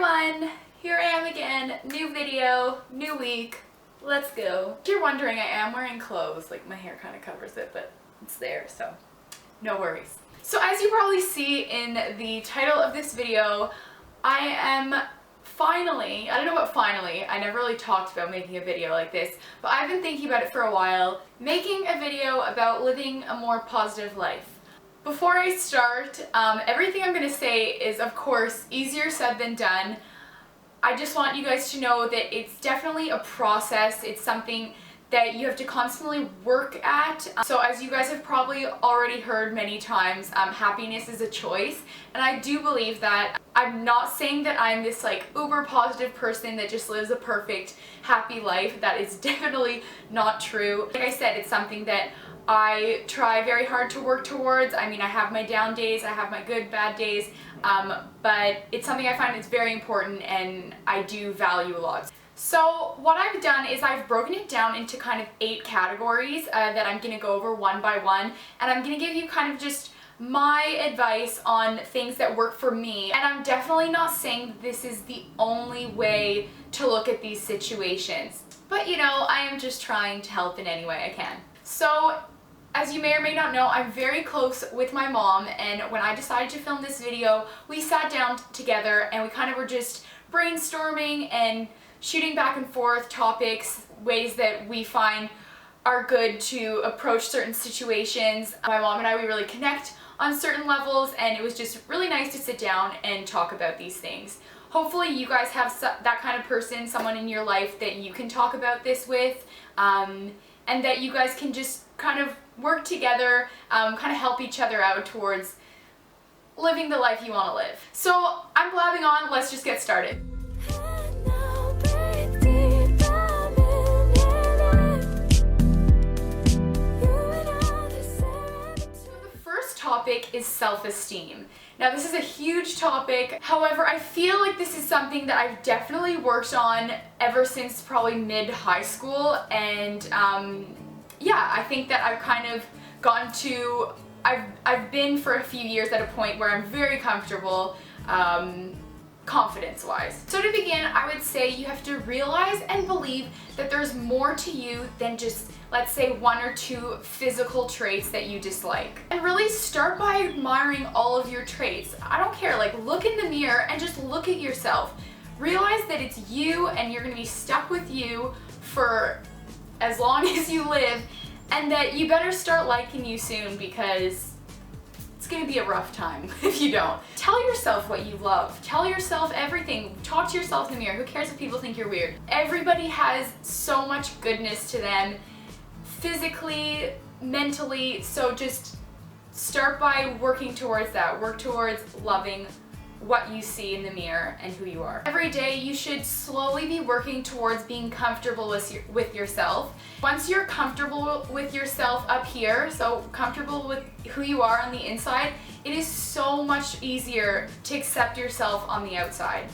everyone! Here I am again, new video, new week, let's go. If you're wondering, I am wearing clothes, like my hair kind of covers it, but it's there, so no worries. So as you probably see in the title of this video, I am finally, I don't know what finally, I never really talked about making a video like this, but I've been thinking about it for a while, making a video about living a more positive life. Before I start, everything I'm going to say is, of course, easier said than done. I just want you guys to know that it's definitely a process. It's something that you have to constantly work at. So as you guys have probably already heard many times, happiness is a choice. And I do believe that. I'm not saying that I'm this like uber positive person that just lives a perfect, happy life. That is definitely not true. Like I said, it's something that I try very hard to work towards. I mean, I have my down days, I have my good, bad days, but it's something I find is very important and I do value a lot. So what I've done is I've broken it down into kind of 8 categories that I'm going to go over one by one, and I'm going to give you kind of just my advice on things that work for me. And I'm definitely not saying this is the only way to look at these situations, but you know, I am just trying to help in any way I can. So as you may or may not know, I'm very close with my mom, and when I decided to film this video, we sat down together and we kind of were just brainstorming and shooting back and forth topics, ways that we find are good to approach certain situations. My mom and I, we really connect on certain levels, and it was just really nice to sit down and talk about these things. Hopefully you guys have that kind of person, someone in your life that you can talk about this with, and that you guys can just kind of work together, kind of help each other out towards living the life you want to live. So I'm blabbing on, let's just get started. Topic is self-esteem. Now this is a huge topic, however I feel like this is something that I've definitely worked on ever since probably mid-high school, and yeah, I think that I've kind of gone to, I've been for a few years at a point where I'm very comfortable confidence-wise. So to begin, I would say you have to realize and believe that there's more to you than just, let's say, 1 or 2 physical traits that you dislike. And really start by admiring all of your traits. I don't care, like look in the mirror and just look at yourself. Realize that it's you and you're gonna be stuck with you for as long as you live, and that you better start liking you soon, because it's gonna be a rough time if you don't. Tell yourself what you love. Tell yourself everything. Talk to yourself in the mirror. Who cares if people think you're weird? Everybody has so much goodness to them, physically, mentally, so just start by working towards that. Work towards loving what you see in the mirror and who you are. Every day you should slowly be working towards being comfortable with yourself. Once you're comfortable with yourself up here, so comfortable with who you are on the inside, it is so much easier to accept yourself on the outside.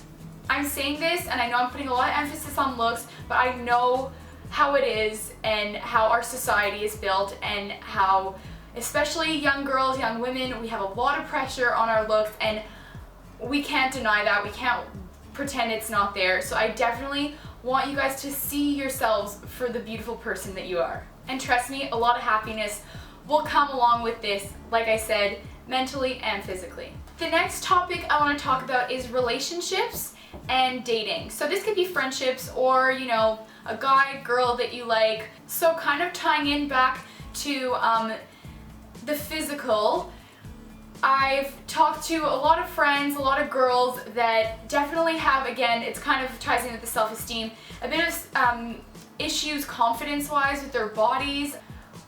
I'm saying this and I know I'm putting a lot of emphasis on looks, but I know how it is and how our society is built, and how especially young girls, young women, we have a lot of pressure on our looks, and we can't deny that. We can't pretend it's not there. So I definitely want you guys to see yourselves for the beautiful person that you are. And trust me, a lot of happiness will come along with this, like I said, mentally and physically. The next topic I want to talk about is relationships and dating. So this could be friendships, or you know, a guy, girl that you like. So kind of tying in back to the physical, I've talked to a lot of friends, a lot of girls that definitely have, again, it's kind of ties in with the self-esteem, a bit of issues confidence-wise with their bodies,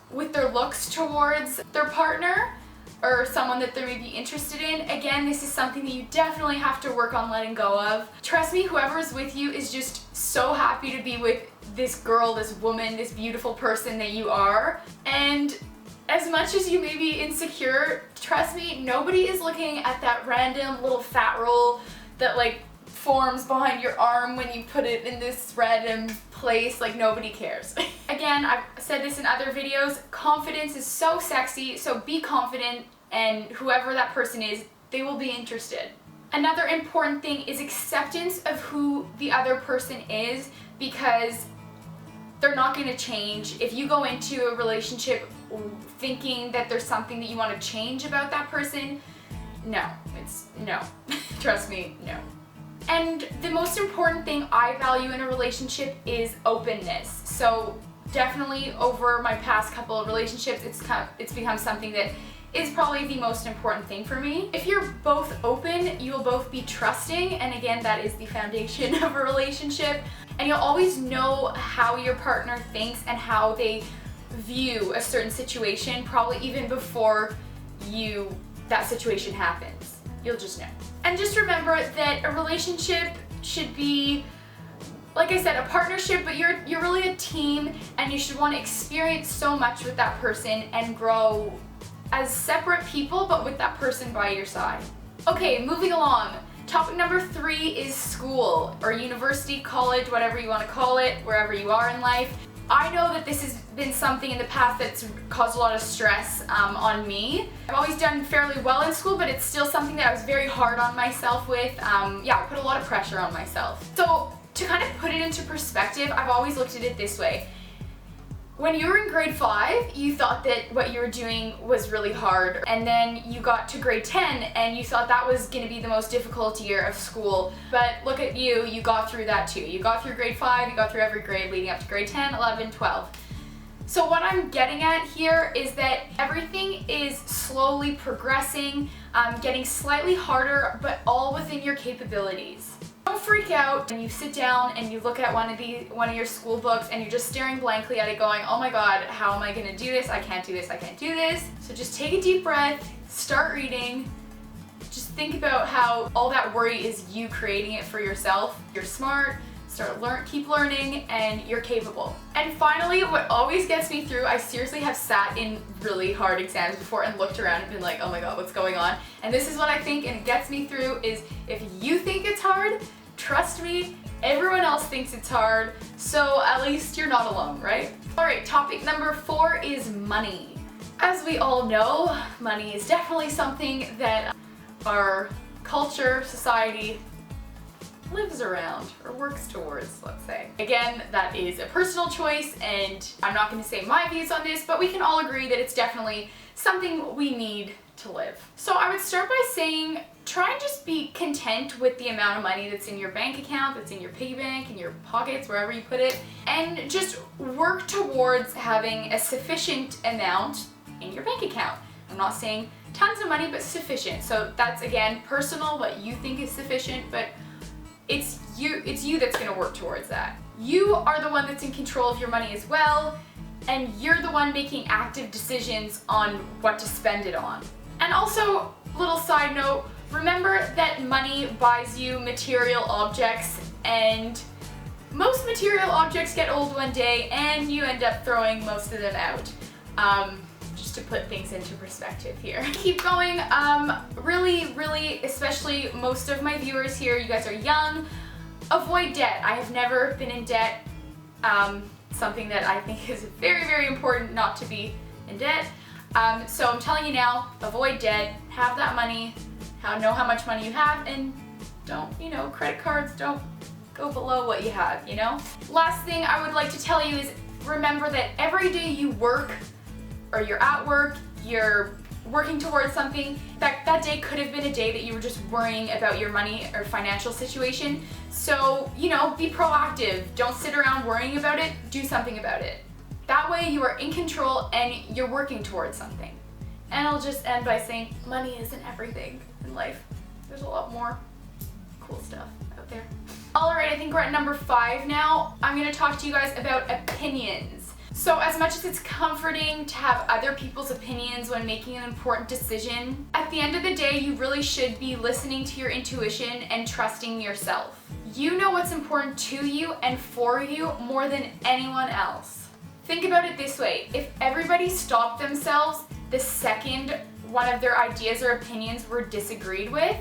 with their looks towards their partner or someone that they may be interested in. Again, this is something that you definitely have to work on letting go of. Trust me, whoever is with you is just so happy to be with this girl, this woman, this beautiful person that you are. And as much as you may be insecure, trust me, nobody is looking at that random little fat roll that like forms behind your arm when you put it in this random place. Like, nobody cares. Again, I've said this in other videos, confidence is so sexy, so be confident, and whoever that person is, they will be interested. Another important thing is acceptance of who the other person is, because they're not going to change. If you go into a relationship thinking that there's something that you want to change about that person, no. Trust me, no. And the most important thing I value in a relationship is openness. So definitely over my past couple of relationships, it's become something that is probably the most important thing for me. If you're both open, you will both be trusting, and again, that is the foundation of a relationship. And you'll always know how your partner thinks and how they view a certain situation, probably even before that situation happens. You'll just know. And just remember that a relationship should be, like I said, a partnership, but you're really a team, and you should want to experience so much with that person and grow as separate people, but with that person by your side. Okay, moving along. Topic number 3 is school or university, college, whatever you want to call it, wherever you are in life. I know that this has been something in the past that's caused a lot of stress on me. I've always done fairly well in school, but it's still something that I was very hard on myself with. I put a lot of pressure on myself. So to kind of put it into perspective, I've always looked at it this way. When you were in grade 5, you thought that what you were doing was really hard, and then you got to grade 10 and you thought that was going to be the most difficult year of school. But look at you, you got through that too. You got through grade 5, you got through every grade leading up to grade 10, 11, 12. So what I'm getting at here is that everything is slowly progressing, getting slightly harder, but all within your capabilities. Don't freak out when you sit down and you look at one of your school books and you're just staring blankly at it going, oh my god, how am I going to do this? I can't do this, I can't do this. So just take a deep breath, start reading, just think about how all that worry is you creating it for yourself. You're smart, keep learning, and you're capable. And finally, what always gets me through, I seriously have sat in really hard exams before and looked around and been like, oh my god, what's going on? And this is what I think, and it gets me through, is if you think it's hard, trust me, everyone else thinks it's hard, so at least you're not alone, right? Alright, topic number 4 is money. As we all know, money is definitely something that our culture, society, lives around or works towards, let's say. Again, that is a personal choice, and I'm not going to say my views on this, but we can all agree that it's definitely something we need to live. So I would start by saying, try and just be content with the amount of money that's in your bank account, that's in your piggy bank, in your pockets, wherever you put it, and just work towards having a sufficient amount in your bank account. I'm not saying tons of money, but sufficient. So that's, again, personal, what you think is sufficient, but it's you that's going to work towards that. You are the one that's in control of your money as well, and you're the one making active decisions on what to spend it on. And also, little side note, remember that money buys you material objects, and most material objects get old one day and you end up throwing most of them out. Just to put things into perspective here. Keep going. Really, especially most of my viewers here, you guys are young. Avoid debt. I have never been in debt. Something that I think is very, very important, not to be in debt. So I'm telling you now, avoid debt, have that money, know how much money you have, and don't, credit cards don't go below what you have, Last thing I would like to tell you is remember that every day you work, or you're at work, you're working towards something, that day could have been a day that you were just worrying about your money or financial situation. So, be proactive. Don't sit around worrying about it, do something about it. That way you are in control and you're working towards something. And I'll just end by saying money isn't everything in life. There's a lot more cool stuff out there. Alright, I think we're at number 5 now. I'm going to talk to you guys about opinions. So as much as it's comforting to have other people's opinions when making an important decision, at the end of the day, you really should be listening to your intuition and trusting yourself. You know what's important to you and for you more than anyone else. Think about it this way. If everybody stopped themselves the second one of their ideas or opinions were disagreed with,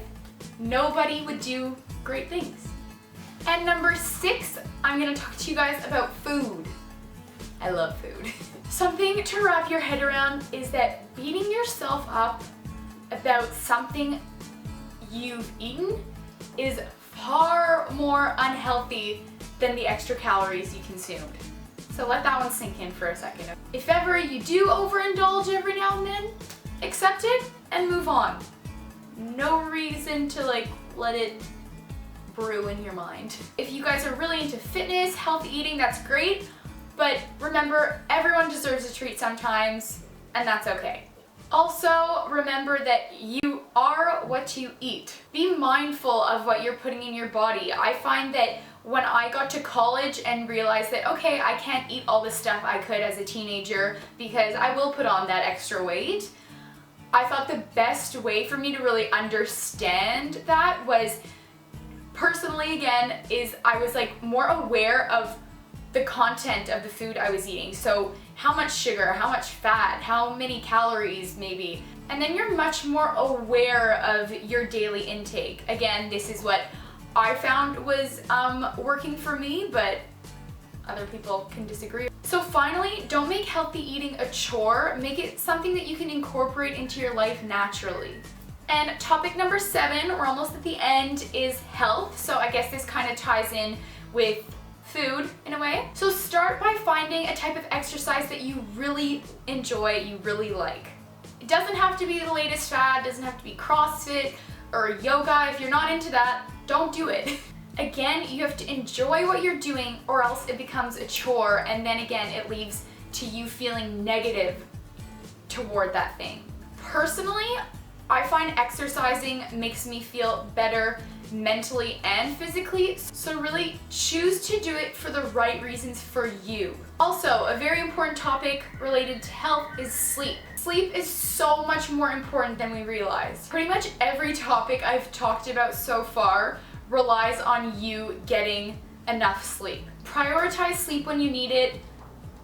nobody would do great things. And number 6, I'm going to talk to you guys about food. I love food. Something to wrap your head around is that beating yourself up about something you've eaten is far more unhealthy than the extra calories you consumed. So let that one sink in for a second. If ever you do overindulge every now and then, accept it and move on. No reason to like let it brew in your mind. If you guys are really into fitness, healthy eating, that's great. But remember, everyone deserves a treat sometimes, and that's okay. Also, remember that you are what you eat. Be mindful of what you're putting in your body. I find that when I got to college and realized that, okay, I can't eat all the stuff I could as a teenager because I will put on that extra weight, I thought the best way for me to really understand that was, personally again, is I was like more aware of the content of the food I was eating. So how much sugar, how much fat, how many calories maybe. And then you're much more aware of your daily intake. Again, this is what I found was working for me, but other people can disagree. So finally, don't make healthy eating a chore. Make it something that you can incorporate into your life naturally. And topic number 7, we're almost at the end, is health. So I guess this kind of ties in with food in a way. So start by finding a type of exercise that you really enjoy, you really like. It doesn't have to be the latest fad, doesn't have to be CrossFit or yoga. If you're not into that, don't do it. Again, you have to enjoy what you're doing or else it becomes a chore, and then again it leads to you feeling negative toward that thing. Personally, I find exercising makes me feel better mentally and physically, so really choose to do it for the right reasons for you. Also, a very important topic related to health is sleep. Sleep is so much more important than we realize. Pretty much every topic I've talked about so far relies on you getting enough sleep. Prioritize sleep when you need it.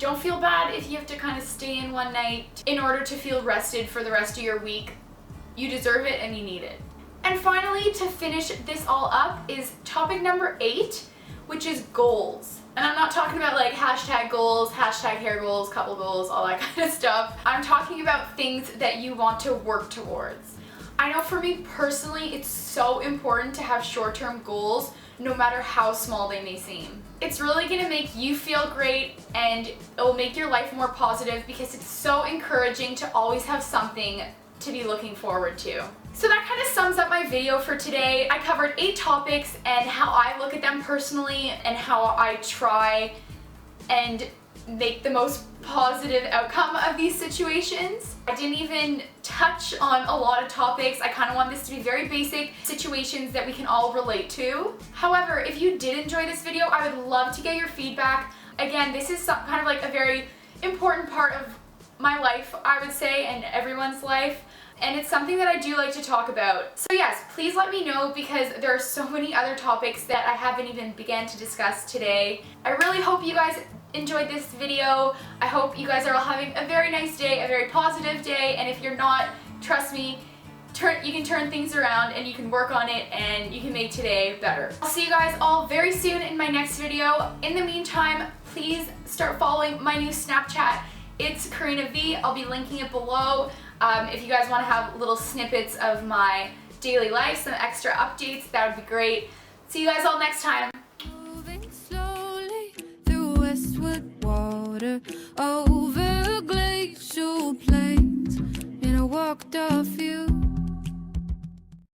Don't feel bad if you have to kind of stay in one night in order to feel rested for the rest of your week. You deserve it and you need it. And finally, to finish this all up, is topic number 8, which is goals. And I'm not talking about like hashtag goals, hashtag hair goals, couple goals, all that kind of stuff. I'm talking about things that you want to work towards. I know for me personally, it's so important to have short-term goals, no matter how small they may seem. It's really gonna make you feel great and it will make your life more positive because it's so encouraging to always have something to be looking forward to. So that kind of sums up my video for today. I covered 8 topics and how I look at them personally and how I try and make the most positive outcome of these situations. I didn't even touch on a lot of topics. I kind of want this to be very basic situations that we can all relate to. However, if you did enjoy this video, I would love to get your feedback. Again, this is kind of like a very important part of my life, I would say, and everyone's life. And it's something that I do like to talk about. So yes, please let me know because there are so many other topics that I haven't even began to discuss today. I really hope you guys enjoyed this video. I hope you guys are all having a very nice day, a very positive day, and if you're not, trust me, you can turn things around and you can work on it and you can make today better. I'll see you guys all very soon in my next video. In the meantime, please start following my new Snapchat. It's Karina V. I'll be linking it below. If you guys want to have little snippets of my daily life, some extra updates, that would be great. See you guys all next time. Moving slowly through westward water, over glacial plains, and I walked a few